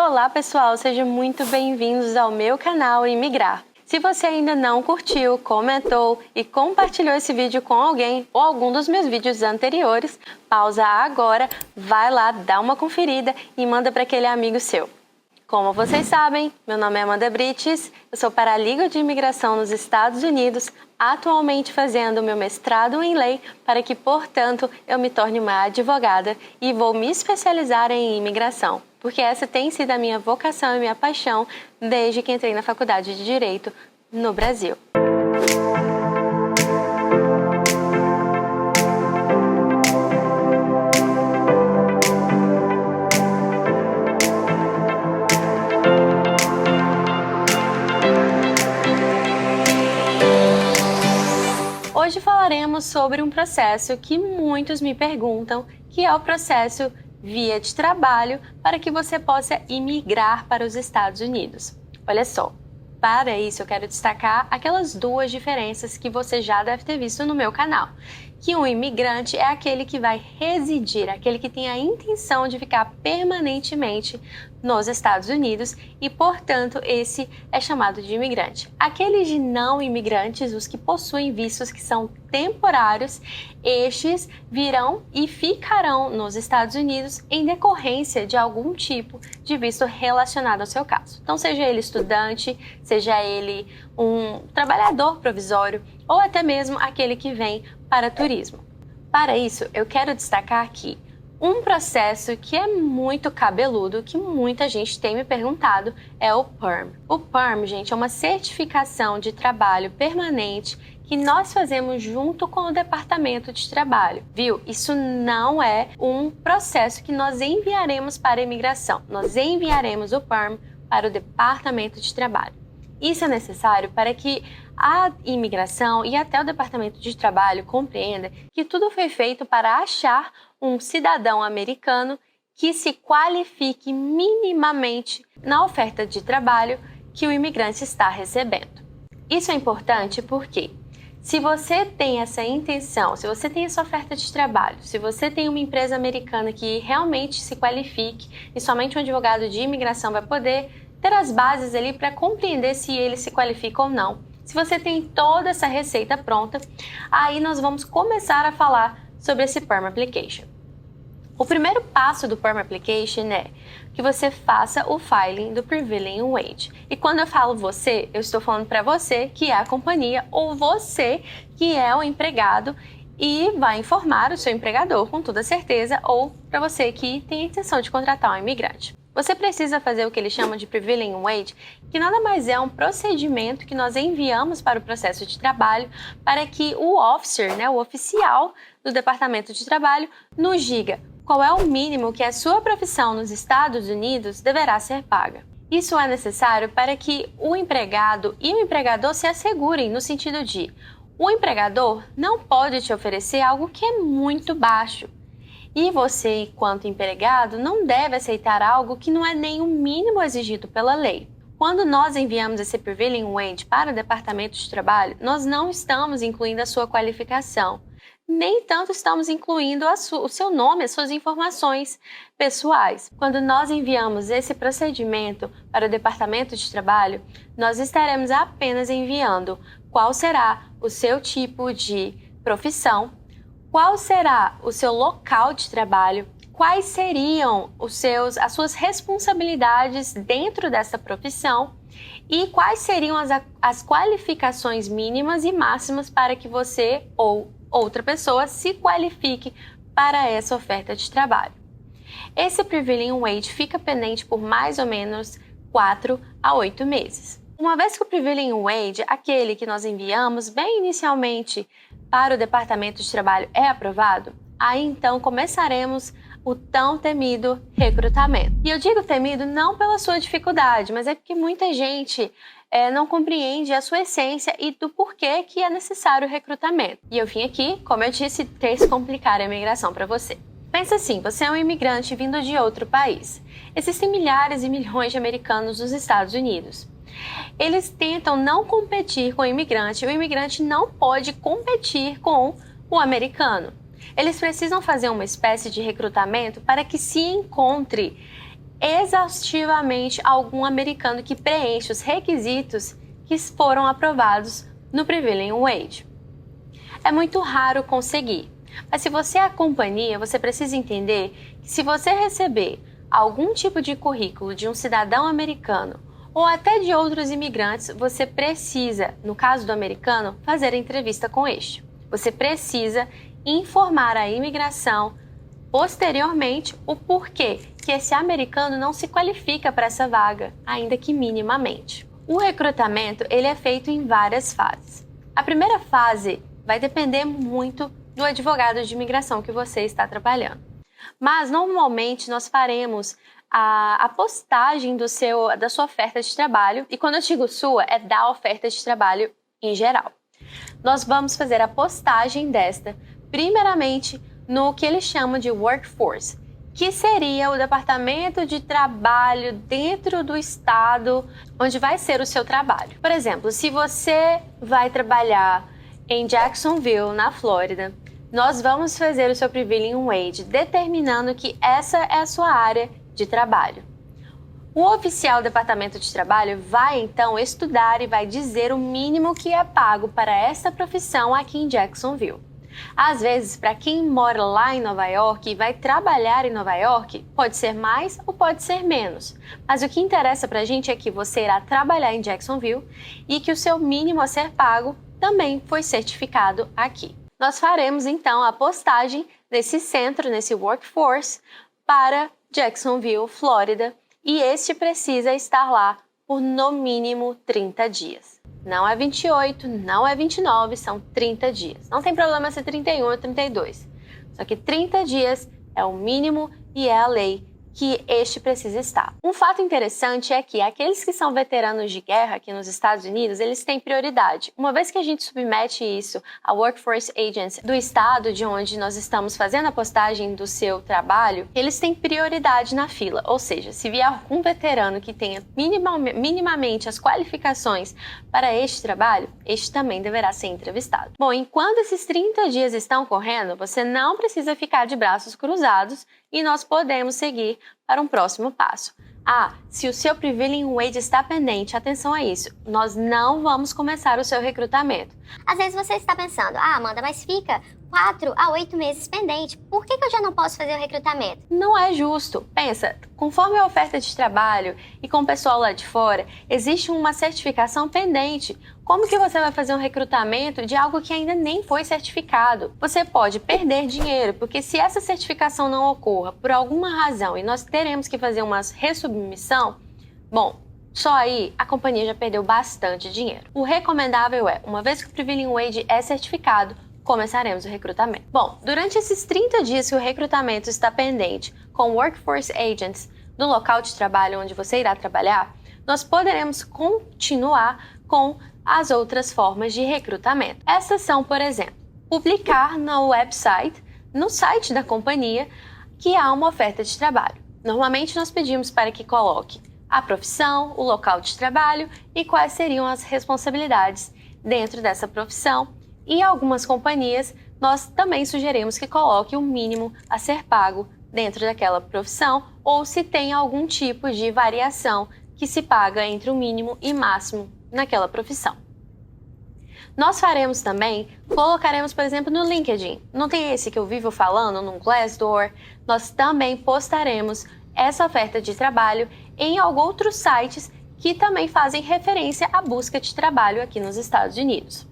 Olá pessoal, sejam muito bem-vindos ao meu canal Imigrar. Se você ainda não curtiu, comentou e compartilhou esse vídeo com alguém ou algum dos meus vídeos anteriores, pausa agora, vai lá, dá uma conferida e manda para aquele amigo seu. Como vocês sabem, meu nome é Amanda Brites, eu sou paralegal de imigração nos Estados Unidos, atualmente fazendo meu mestrado em lei para que, portanto, eu me torne uma advogada e vou me especializar em imigração, porque essa tem sido a minha vocação e minha paixão desde que entrei na faculdade de Direito no Brasil. Hoje falaremos sobre um processo que muitos me perguntam, que é o processo via de trabalho para que você possa imigrar para os Estados Unidos. Olha só, para isso eu quero destacar aquelas duas diferenças que você já deve ter visto no meu canal. Que um imigrante é aquele que vai residir, aquele que tem a intenção de ficar permanentemente nos Estados Unidos e, portanto, esse é chamado de imigrante. Aqueles de não imigrantes, os que possuem vistos que são temporários, estes virão e ficarão nos Estados Unidos em decorrência de algum tipo de visto relacionado ao seu caso. Então, seja ele estudante, seja ele um trabalhador provisório ou até mesmo aquele que vem para turismo. Para isso, eu quero destacar aqui um processo que é muito cabeludo, que muita gente tem me perguntado, é o PERM. O PERM, gente, é uma certificação de trabalho permanente que nós fazemos junto com o Departamento de Trabalho, viu? Isso não é um processo que nós enviaremos para a imigração. Nós enviaremos o PERM para o Departamento de Trabalho. Isso é necessário para que a imigração e até o Departamento de Trabalho compreenda que tudo foi feito para achar um cidadão americano que se qualifique minimamente na oferta de trabalho que o imigrante está recebendo. Isso é importante porque se você tem essa intenção, se você tem essa oferta de trabalho, se você tem uma empresa americana que realmente se qualifique e somente um advogado de imigração vai poder ter as bases ali para compreender se ele se qualifica ou não. Se você tem toda essa receita pronta, aí nós vamos começar a falar sobre esse PERM Application. O primeiro passo do PERM Application é que você faça o filing do Prevailing Wage. E quando eu falo você, eu estou falando para você que é a companhia ou você que é o empregado e vai informar o seu empregador com toda certeza ou para você que tem a intenção de contratar um imigrante. Você precisa fazer o que eles chamam de Prevailing Wage, que nada mais é um procedimento que nós enviamos para o processo de trabalho para que o officer, o oficial do Departamento de Trabalho, nos diga qual é o mínimo que a sua profissão nos Estados Unidos deverá ser paga. Isso é necessário para que o empregado e o empregador se assegurem no sentido de o empregador não pode te oferecer algo que é muito baixo. E você, enquanto empregado, não deve aceitar algo que não é nem o mínimo exigido pela lei. Quando nós enviamos esse Prevailing Wage para o Departamento de Trabalho, nós não estamos incluindo a sua qualificação, nem tanto estamos incluindo o seu nome, as suas informações pessoais. Quando nós enviamos esse procedimento para o Departamento de Trabalho, nós estaremos apenas enviando qual será o seu tipo de profissão, qual será o seu local de trabalho, quais seriam as suas responsabilidades dentro dessa profissão e quais seriam as qualificações mínimas e máximas para que você ou outra pessoa se qualifique para essa oferta de trabalho. Esse Prevailing Wage fica pendente por mais ou menos 4 a 8 meses. Uma vez que o Prevailing Wage, aquele que nós enviamos bem inicialmente para o Departamento de Trabalho, é aprovado, aí então começaremos o tão temido recrutamento. E eu digo temido não pela sua dificuldade, mas é porque muita gente não compreende a sua essência e do porquê que é necessário o recrutamento. E eu vim aqui, como eu disse, descomplicar a imigração para você. Pensa assim, você é um imigrante vindo de outro país. Existem milhares e milhões de americanos nos Estados Unidos. Eles tentam não competir com o imigrante não pode competir com o americano. Eles precisam fazer uma espécie de recrutamento para que se encontre exaustivamente algum americano que preenche os requisitos que foram aprovados no Prevailing Wage. É muito raro conseguir, mas se você é a companhia, você precisa entender que se você receber algum tipo de currículo de um cidadão americano ou até de outros imigrantes, você precisa, no caso do americano, fazer a entrevista com este. Você precisa informar a imigração posteriormente o porquê que esse americano não se qualifica para essa vaga, ainda que minimamente. O recrutamento ele é feito em várias fases. A primeira fase vai depender muito do advogado de imigração que você está trabalhando. Mas normalmente nós faremos a postagem da sua oferta de trabalho, e quando eu digo sua, é da oferta de trabalho em geral. Nós vamos fazer a postagem desta, primeiramente, no que eles chamam de workforce, que seria o departamento de trabalho dentro do estado onde vai ser o seu trabalho. Por exemplo, se você vai trabalhar em Jacksonville, na Flórida, nós vamos fazer o seu Prevailing Wage, determinando que essa é a sua área de trabalho. O oficial do departamento de trabalho vai então estudar e vai dizer o mínimo que é pago para essa profissão aqui em Jacksonville. Às vezes, para quem mora lá em Nova York e vai trabalhar em Nova York, pode ser mais ou pode ser menos. Mas o que interessa para a gente é que você irá trabalhar em Jacksonville e que o seu mínimo a ser pago também foi certificado aqui. Nós faremos então a postagem nesse centro, nesse workforce, para Jacksonville, Flórida, e este precisa estar lá por no mínimo 30 dias. Não é 28, não é 29, são 30 dias. Não tem problema ser 31 ou 32. Só que 30 dias é o mínimo e é a lei que este precisa estar. Um fato interessante é que aqueles que são veteranos de guerra aqui nos Estados Unidos, eles têm prioridade. Uma vez que a gente submete isso à Workforce Agency do estado de onde nós estamos fazendo a postagem do seu trabalho, eles têm prioridade na fila. Ou seja, se vier algum veterano que tenha minimamente as qualificações para este trabalho, este também deverá ser entrevistado. Bom, enquanto esses 30 dias estão correndo, você não precisa ficar de braços cruzados e nós podemos seguir para um próximo passo. Se o seu Prevailing Wage está pendente, atenção a isso, nós não vamos começar o seu recrutamento. Às vezes você está pensando, Amanda, mas fica 4 a 8 meses pendente, por que eu já não posso fazer o recrutamento? Não é justo. Pensa, conforme a oferta de trabalho e com o pessoal lá de fora, existe uma certificação pendente. Como que você vai fazer um recrutamento de algo que ainda nem foi certificado? Você pode perder dinheiro, porque se essa certificação não ocorra por alguma razão e nós teremos que fazer uma ressubmissão, bom, só aí a companhia já perdeu bastante dinheiro. O recomendável é, uma vez que o Prevailing Wage é certificado, começaremos o recrutamento. Bom, durante esses 30 dias que o recrutamento está pendente com Workforce Agents no local de trabalho onde você irá trabalhar, nós poderemos continuar com as outras formas de recrutamento. Essas são, por exemplo, publicar no website, no site da companhia, que há uma oferta de trabalho. Normalmente nós pedimos para que coloque a profissão, o local de trabalho e quais seriam as responsabilidades dentro dessa profissão. E algumas companhias, nós também sugerimos que coloque o mínimo a ser pago dentro daquela profissão ou se tem algum tipo de variação que se paga entre o mínimo e máximo naquela profissão. Nós faremos também, colocaremos, por exemplo, no LinkedIn. Não tem esse que eu vivo falando, no Glassdoor. Nós também postaremos essa oferta de trabalho em outros sites que também fazem referência à busca de trabalho aqui nos Estados Unidos.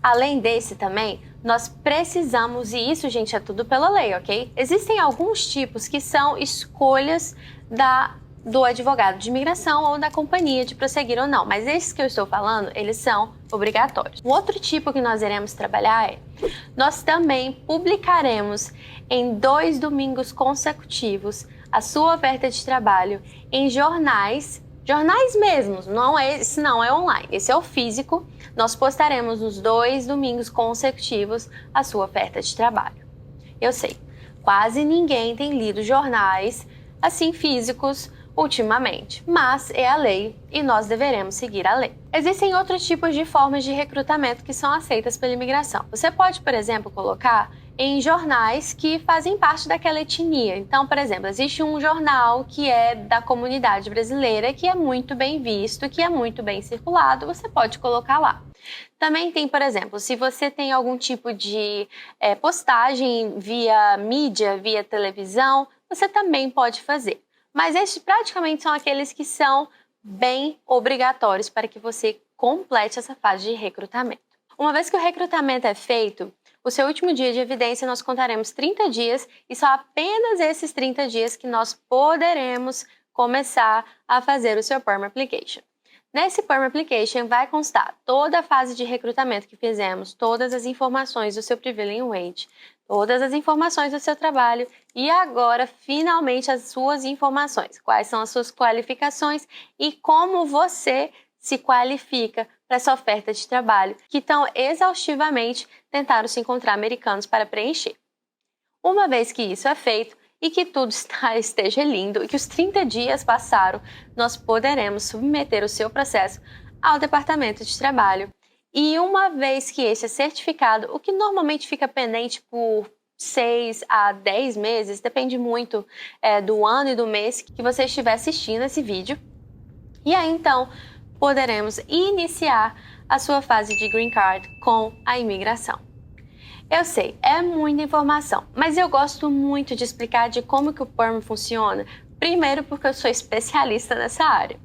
Além desse também, nós precisamos, e isso, gente, é tudo pela lei, ok? Existem alguns tipos que são escolhas do advogado de imigração ou da companhia de prosseguir ou não, mas esses que eu estou falando, eles são obrigatórios. Um outro tipo que nós iremos trabalhar nós também publicaremos em 2 domingos consecutivos a sua oferta de trabalho em jornais mesmos, esse não é online, esse é o físico. Nós postaremos nos 2 domingos consecutivos a sua oferta de trabalho. Eu sei, quase ninguém tem lido jornais assim físicos ultimamente, mas é a lei e nós deveremos seguir a lei. Existem outros tipos de formas de recrutamento que são aceitas pela imigração. Você pode, por exemplo, colocar em jornais que fazem parte daquela etnia. Então, por exemplo, existe um jornal que é da comunidade brasileira, que é muito bem visto, que é muito bem circulado, você pode colocar lá. Também tem, por exemplo, se você tem algum tipo de postagem via mídia, via televisão, você também pode fazer. Mas estes praticamente são aqueles que são bem obrigatórios para que você complete essa fase de recrutamento. Uma vez que o recrutamento é feito, o seu último dia de evidência nós contaremos 30 dias e só apenas esses 30 dias que nós poderemos começar a fazer o seu Perm Application. Nesse Perm Application vai constar toda a fase de recrutamento que fizemos, todas as informações do seu Prevailing Wage, todas as informações do seu trabalho e agora, finalmente, as suas informações. Quais são as suas qualificações e como você se qualifica para essa oferta de trabalho, que tão exaustivamente tentaram se encontrar americanos para preencher. Uma vez que isso é feito e que tudo esteja lindo e que os 30 dias passaram, nós poderemos submeter o seu processo ao Departamento de Trabalho. E uma vez que este é certificado, o que normalmente fica pendente por 6 a 10 meses, depende muito do ano e do mês que você estiver assistindo esse vídeo. E aí, então, poderemos iniciar a sua fase de Green Card com a imigração. Eu sei, é muita informação, mas eu gosto muito de explicar de como que o Perm funciona. Primeiro, porque eu sou especialista nessa área.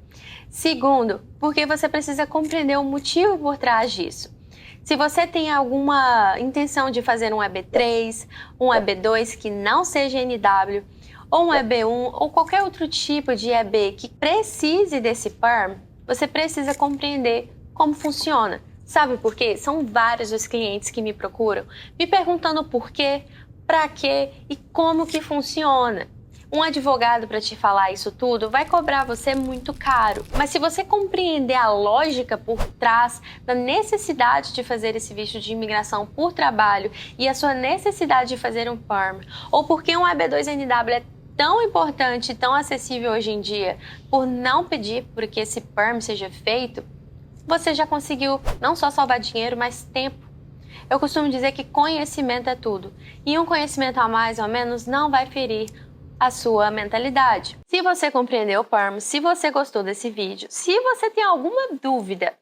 Segundo, porque você precisa compreender o motivo por trás disso. Se você tem alguma intenção de fazer um EB3, um EB2 que não seja NW, ou um EB1, ou qualquer outro tipo de EB que precise desse Perm, você precisa compreender como funciona. Sabe por quê? São vários os clientes que me procuram, me perguntando por quê, para quê e como que funciona. Um advogado para te falar isso tudo vai cobrar você muito caro, mas se você compreender a lógica por trás da necessidade de fazer esse visto de imigração por trabalho e a sua necessidade de fazer um Perm, ou porque um EB2NW é tão importante e tão acessível hoje em dia, por não pedir por que esse Perm seja feito, você já conseguiu não só salvar dinheiro, mas tempo. Eu costumo dizer que conhecimento é tudo, e um conhecimento a mais ou menos não vai ferir a sua mentalidade. Se você compreendeu o Perm, se você gostou desse vídeo, se você tem alguma dúvida,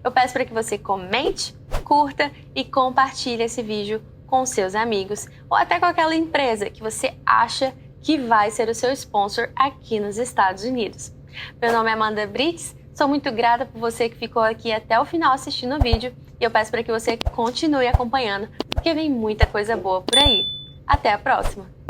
eu peço para que você comente, curta e compartilhe esse vídeo com seus amigos ou até com aquela empresa que você acha que vai ser o seu sponsor aqui nos Estados Unidos. Meu nome é Amanda Brits, sou muito grata por você que ficou aqui até o final assistindo o vídeo e eu peço para que você continue acompanhando, porque vem muita coisa boa por aí. Até a próxima!